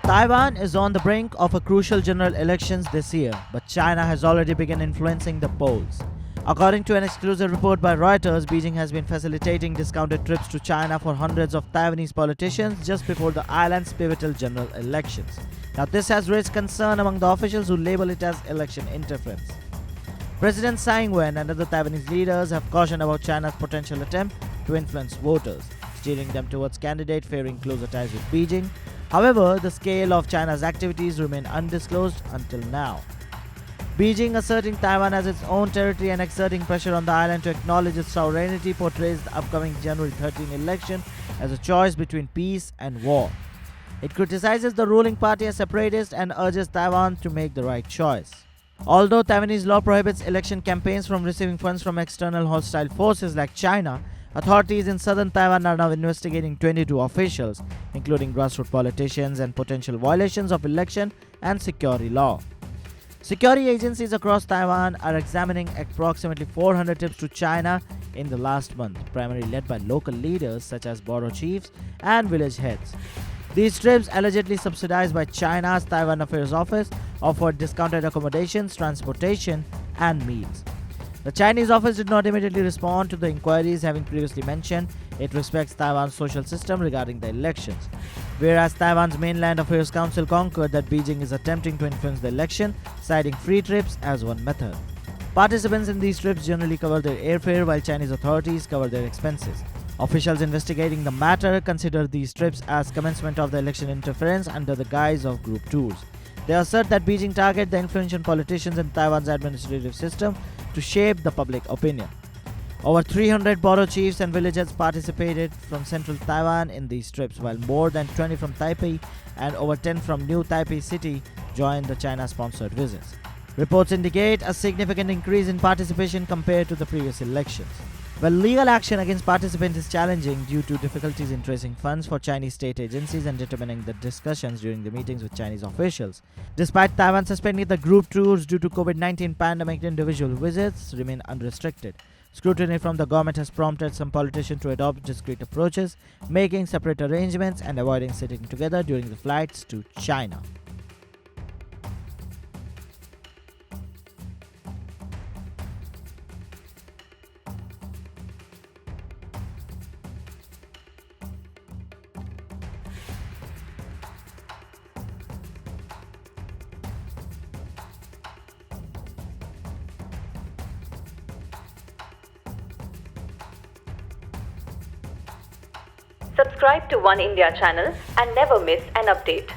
Taiwan is on the brink of a crucial general elections this year, but China has already begun influencing the polls. According to an exclusive report by Reuters, Beijing has been facilitating discounted trips to China for hundreds of Taiwanese politicians just before the island's pivotal general elections. Now, this has raised concern among the officials who label it as election interference. President Tsai Ing-wen and other Taiwanese leaders have cautioned about China's potential attempt to influence voters, steering them towards candidates favoring closer ties with Beijing. However, the scale of China's activities remain undisclosed until now. Beijing asserting Taiwan as its own territory and exerting pressure on the island to acknowledge its sovereignty portrays the upcoming January 13 election as a choice between peace and war. It criticizes the ruling party as separatist and urges Taiwan to make the right choice. Although Taiwanese law prohibits election campaigns from receiving funds from external hostile forces like China, authorities in southern Taiwan are now investigating 22 officials, including grassroots politicians, and potential violations of election and security law. Security agencies across Taiwan are examining approximately 400 trips to China in the last month, primarily led by local leaders such as bureau chiefs and village heads. These trips, allegedly subsidized by China's Taiwan Affairs Office, offered discounted accommodations, transportation, and meals. The Chinese office did not immediately respond to the inquiries, having previously mentioned it respects Taiwan's social system regarding the elections, whereas Taiwan's Mainland Affairs Council concurred that Beijing is attempting to influence the election, citing free trips as one method. Participants in these trips generally cover their airfare, while Chinese authorities cover their expenses. Officials investigating the matter consider these trips as commencement of the election interference under the guise of group tours. They assert that Beijing targets the influential politicians in Taiwan's administrative system to shape the public opinion. Over 300 bureau chiefs and villagers participated from central Taiwan in these trips, while more than 20 from Taipei and over 10 from New Taipei City joined the China-sponsored visits. Reports indicate a significant increase in participation compared to the previous elections. While legal action against participants is challenging due to difficulties in tracing funds for Chinese state agencies and determining the discussions during the meetings with Chinese officials, despite Taiwan suspending the group tours due to COVID-19 pandemic, individual visits remain unrestricted. Scrutiny from the government has prompted some politicians to adopt discreet approaches, making separate arrangements and avoiding sitting together during the flights to China. Subscribe to One India channel and never miss an update.